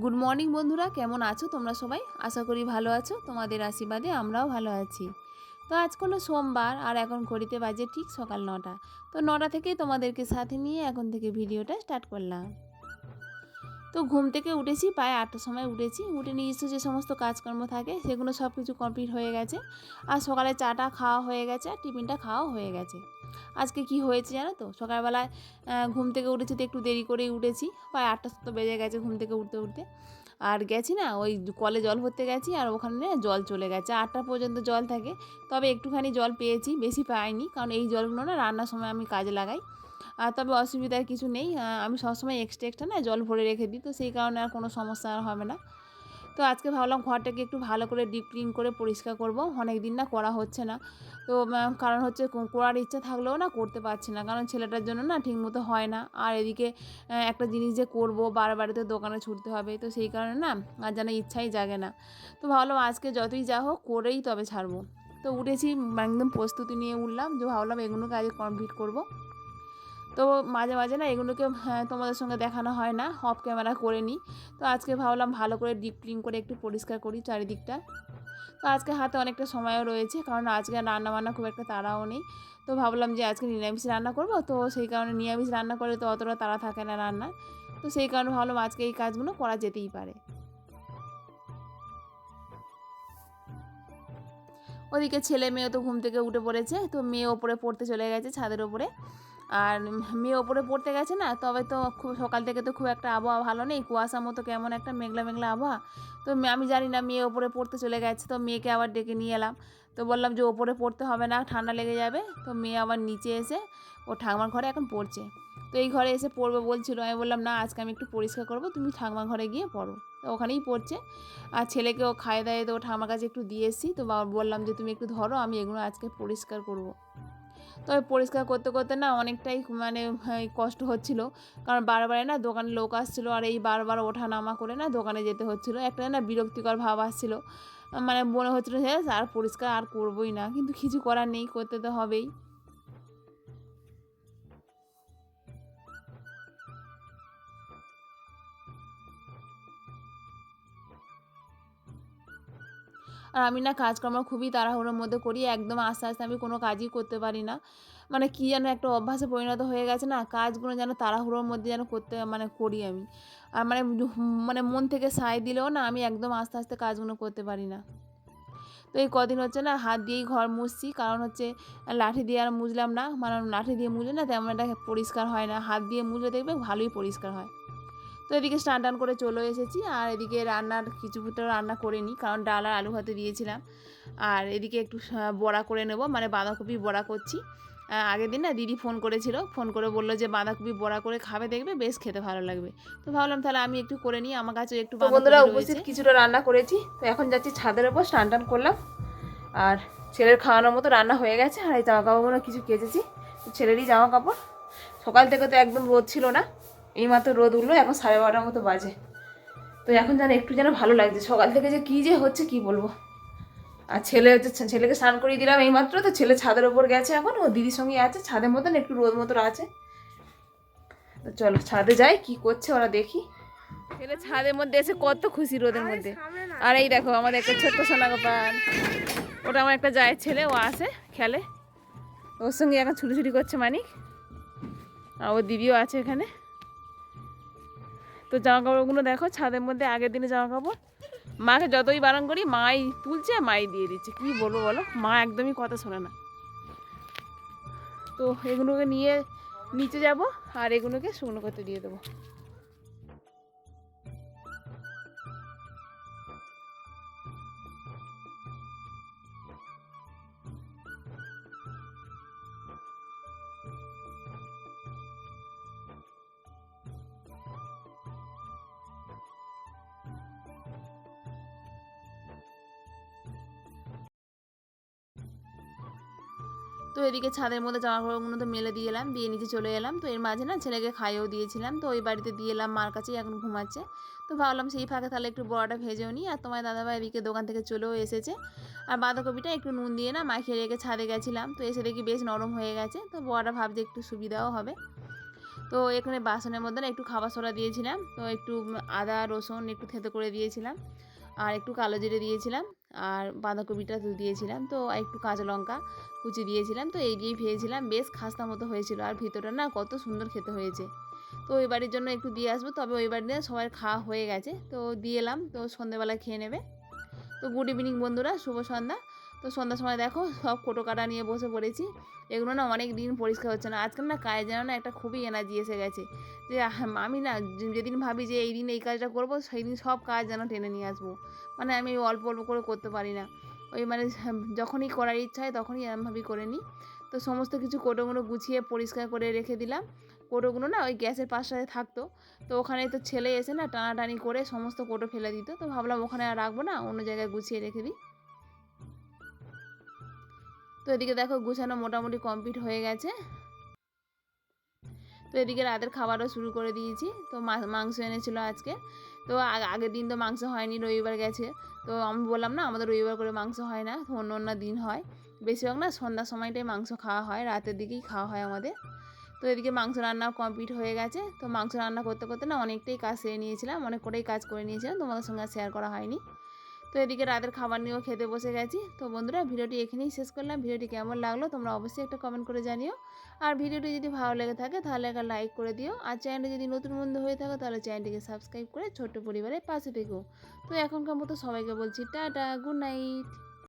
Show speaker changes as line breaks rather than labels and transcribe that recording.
Good morning বন্ধুরা, কেমন আছো তোমরা সবাই? আশা করি ভালো আছো। তোমাদের আশীর্বাদে আমরাও ভালো আছি। তো আজ হলো সোমবার, আর এখন ঘড়িতে বাজে ঠিক সকাল 9টা। তো 9টা থেকেই তোমাদেরকে সাথে নিয়ে এখন থেকে ভিডিওটা স্টার্ট করলাম। তো ঘুম থেকে উঠেছি, প্রায় 8টার সময় উঠেছি। উঠে নিজস্ব যে সমস্ত কাজকর্ম থাকে সেগুলো সব কিছু কমপ্লিট হয়ে গেছে। আর সকালে চাটা খাওয়া হয়ে গেছে, আর টিফিনটা খাওয়া হয়ে গেছে। আজকে কি হয়েছে জানো তো? সকালবেলায় ঘুম থেকে উঠেছি তো একটু দেরি করেই উঠেছি, প্রায় 8টা তো বেজে গেছে ঘুম থেকে উঠতে উঠতে। আর গেছি না, ওই কলে জল ভরতে গেছি, আর ওখানে জল চলে গেছে। 8টা পর্যন্ত জল থাকে, তবে একটুখানি জল পেয়েছি, বেশি পাইনি, কারণ এই জলগুলো না রান্নার সময় আমি কাজে লাগাই। আর তবে অসুবিধার কিছু নেই, আমি সবসময় এক্সট্রা না জল ভরে রেখে দিই, তো সেই কারণে আর কোনো সমস্যা আর হবে না। তো আজকে ভাবলাম ঘরটাকে একটু ভালো করে ডিপ ক্লিন করে পরিষ্কার করব। অনেক দিন না করা হচ্ছে না। তো কারণ হচ্ছে করার ইচ্ছা থাকলেও না করতে পারছি না, কারণ ছেলেটার জন্য না ঠিকমতো হয় না। আর এদিকে একটা জিনিস যে করব, বারবার তো দোকানে ছুটতে হবে, তো সেই কারণে না আর যেন ইচ্ছাই জাগে না। তো ভাবলাম আজকে যতই যা হোক করেই তবে ছাড়বো। তো উঠেছি, একদম প্রস্তুতি নিয়ে উঠলাম, যে ভাবলাম এগুলোকে আজকে কমপ্লিট করব। তো মাঝে মাঝে না এগুলোকে তোমাদের সঙ্গে দেখানো হয় না, অফ ক্যামেরা করে নিই। তো আজকে ভাবলাম ভালো করে ডিপ ক্লিন করে একটু পরিষ্কার করি চারিদিকটা। তো আজকে হাতে অনেকটা সময়ও রয়েছে, কারণ আজকে রান্না বান্না খুব একটা তাড়াও নেই। তো ভাবলাম যে আজকে নিরামিষ রান্না করব, তো সেই কারণে নিরামিষ রান্না করে তো অতটা তাড়া থাকে না রান্না। তো সেই কারণে ভাবলাম আজকে এই কাজগুলো করা যেতেই পারে। ওদিকে ছেলে মেয়ে তো ঘুম থেকে উঠে পড়েছে, তো মেয়ে ওপরে পড়তে চলে গেছে ছাদের ওপরে। আর মেয়ে ওপরে পড়তে গেছে না, তবে তো খুব সকাল থেকে তো খুব একটা আবহাওয়া ভালো নেই, কুয়াশা মতো কেমন একটা মেঘলা মেঘলা আবহাওয়া। তো আমি জানি না, মেয়ে ওপরে পড়তে চলে গেছে, তো মেয়েকে আবার ডেকে নিয়ে এলাম। তো বললাম যে ওপরে পড়তে হবে না, ঠান্ডা লেগে যাবে। তো মেয়ে আবার নিচে এসে ও ঠাকুমার ঘরে এখন পড়ছে। তো এই ঘরে এসে পড়বে বলছিল, আমি বললাম না, আজকে আমি একটু পরিষ্কার করবো, তুমি ঠাকুমার ঘরে গিয়ে পড়ো। তো ওখানেই পড়ছে। আর ছেলেকেও খাইয়ে দাইয়ে তো ঠাকুমার কাছে একটু দিয়ে এসেছি, তো বললাম যে তুমি একটু ধরো, আমি এগুলো আজকে পরিষ্কার করবো। তবে পরিষ্কার করতে করতে না অনেকটাই মানে কষ্ট হচ্ছিল, কারণ বারবার না দোকানে লোক আসছিলো, আর এই বারবার ওঠা নামা করে না দোকানে যেতে হচ্ছিলো। একটা না বিরক্তিকর ভাব আসছিলো, মানে মনে হচ্ছিলো যে আর পরিষ্কার আর করবোই না, কিন্তু কিছু করার নেই, করতে তো হবেই। আর আমি না কাজকর্ম খুবই তাড়াহুড়োর মধ্যে করি, একদম আস্তে আস্তে আমি কোনো কাজই করতে পারি না। মানে কী যেন একটা অভ্যাসে পরিণত হয়ে গেছে না, কাজগুলো যেন তাড়াহুড়োর মধ্যে যেন করতে মানে করি আমি। আর মানে মানে মন থেকে সায় দিলেও না আমি একদম আস্তে আস্তে কাজগুলো করতে পারি না। তো এই কদিন হচ্ছে না হাত দিয়েই ঘর মুছছি, কারণ হচ্ছে লাঠি দিয়ে আর মুছলাম না, মানে লাঠি দিয়ে মুছলে না তেমন একটা পরিষ্কার হয় না, হাত দিয়ে মুছলে দেখবে ভালোই পরিষ্কার হয়। তো এদিকে স্নান টান করে চলে এসেছি, আর এদিকে রান্নার কিছুটা রান্না করে নিই, কারণ ডাল আর আলু ভাতে দিয়েছিলাম। আর এদিকে একটু বড়া করে নেব, মানে বাঁধাকপি বড়া করছি। আগের দিন না দিদি ফোন করেছিল, ফোন করে বললো যে বাঁধাকপি বড়া করে খাবে, দেখবে বেশ খেতে ভালো লাগবে। তো ভাবলাম তাহলে আমি একটু করে নিই, আমার কাছে একটু তো বন্ধুরা
বাঁধাকপি
উপস্থিত
রয়েছে।
কিছুটা রান্না করেছি, তো এখন যাচ্ছি ছাদের ওপর, স্নান টান করলাম। আর ছেলের খাওয়ানোর মতো রান্না হয়ে গেছে, আর এই জামা কাপড়গুলো কিছু কেচেছি, ছেলেরই জামা কাপড়। সকাল থেকে তো একদম রোদ ছিল না, এইমাত্র রোদ উঠলো, এখন 12:30 মতো বাজে। তো এখন যেন একটু যেন ভালো লাগছে, সকাল থেকে যে কী যে হচ্ছে কি বলবো। আর ছেলে হচ্ছে, ছেলেকে স্নান করিয়ে দিলাম এইমাত্র, তো ছেলে ছাদের ওপর গেছে, এখন ও দিদির সঙ্গে আছে ছাদের মতন, একটু রোদ মতন আছে। তো চলো ছাদে যাই, কি করছে ওরা দেখি। ছেলে ছাদের মধ্যে এসে কত খুশি রোদের মধ্যে। আর এই দেখো আমাদের একটা ছোট্ট সোনা গোপাল, ওটা আমার একটা জায়ের ছেলে, ও আসে খেলে, ওর সঙ্গে এখন ছুটোছুটি করছে মানিক। আর ওর দিদিও আছে এখানে। তো জামা কাপড়গুলো দেখো ছাদের মধ্যে, আগের দিনে জামা কাপড়, মাকে যতই বারণ করি মাই তুলছে, মাই দিয়ে দিচ্ছে, কি বলবো বলো, মা একদমই কথা শোনে না। তো এগুলোকে নিয়ে নিচে যাব, আর এগুলোকে শুকনো করতে দিয়ে দেবো। তো এদিকে ছাদের মধ্যে জামা কাপড়গুলো তো মেলে দিয়ে এলাম, দিয়ে নিচে চলে এলাম। তো এর মাঝে না ছেলেকে খাইয়েও দিয়েছিলাম, তো ওই বাড়িতে দিয়ে এলাম, মার কাছেই এখন ঘুমাচ্ছে। তো ভাবলাম সেই ফাঁকে তাহলে একটু বড়াটা ভেজেও নিই। আর তোমার দাদাভাই এদিকে দোকান থেকে চলেও এসেছে। আর বাঁধাকপিটা একটু নুন দিয়ে না মাখিয়ে রেখে ছাদে গেছিলাম, তো এসে দেখি বেশ নরম হয়ে গেছে, তো বড়াটা ভাবছি একটু সুবিধাও হবে। তো এখানে বাসনের মধ্যে না একটু খাবার সোডা দিয়েছিলাম, তো একটু আদা রসুন একটু থেতো করে দিয়েছিলাম, আর একটু কালো জিরে দিয়েছিলাম, আর বাঁধাকপিটা তো দিয়েছিলাম, তো একটু কাঁচা লঙ্কা কুচি দিয়েছিলাম। তো এই দিয়েই ভেজেছিলাম, বেশ খাস্তা মতো হয়েছিল, আর ভিতরটা না কত সুন্দর খেতে হয়েছে। তো ওই বাড়ির জন্য একটু দিয়ে আসবো, তবে ওই বাড়িতে সবার খাওয়া হয়ে গেছে, তো দিয়ে এলাম, তো সন্ধেবেলা খেয়ে নেবে। তো গুড ইভিনিং বন্ধুরা, শুভ সন্ধ্যা। তো সন্ধ্যার সময় দেখো সব কোটো কাটা নিয়ে বসে পড়েছি। এগুলো না অনেক দিন পরিষ্কার হচ্ছে না, আজকাল না কাজে যেন না একটা খুবই এনার্জি এসে গেছে, যে আমি না যেদিন ভাবি যে এই দিন এই কাজটা করব, সেই দিন সব কাজ যেন টেনে নিয়ে আসবো। মানে আমি অল্প অল্প করে করতে পারি না, ওই মানে যখনই করার ইচ্ছা হয় তখনই এরমভাবেই করে নিই। তো সমস্ত কিছু কোটোগুলো গুছিয়ে পরিষ্কার করে রেখে দিলাম। কোটোগুলো না ওই গ্যাসের পাশে থাকতো, তো ওখানে তো ছেলে এসে না টানাটানি করে সমস্ত কোটো ফেলে দিত, তো ভাবলাম ওখানে আর রাখবো না, অন্য জায়গায় গুছিয়ে রেখে দিই। তো এদিকে দেখো গুছানো মোটামুটি কমপ্লিট হয়ে গেছে। তো এদিকে রাতের খাবারও শুরু করে দিয়েছি। তো মাংস এনেছিল আজকে, তো আগের দিন তো মাংস হয়নি, রবিবার গেছে। তো আমি বললাম না আমাদের রবিবার করে মাংস হয় না, অন্য অন্য দিন হয়। বেশিরভাগ না সন্ধ্যার সময়টাই মাংস খাওয়া হয়, রাতের দিকেই খাওয়া হয় আমাদের। তো এদিকে মাংস রান্নাও কমপ্লিট হয়ে গেছে। তো মাংস রান্না করতে করতে না অনেকটাই কাজ সেরে নিয়েছিলাম, অনেক করেই কাজ করে নিয়েছিলাম, তোমাদের সঙ্গে শেয়ার করা হয়নি। তো এদিকে রাতের খাবার নিয়েও খেতে বসে গেছি। তো বন্ধুরা ভিডিওটি এখানেই শেষ করলাম। ভিডিওটি কেমন লাগলো তোমরা অবশ্যই একটা কমেন্ট করে জানিও। আর ভিডিওটি যদি ভালো লেগে থাকে তাহলে একটা লাইক করে দিও। আর চ্যানেলটি যদি নতুন বন্ধু হয়ে থাকো তাহলে চ্যানেলটিকে সাবস্ক্রাইব করে ছোট্ট পরিবারের পাশে থেকো। তো এখনকার মতো সবাইকে বলছি টাটা, গুড নাইট।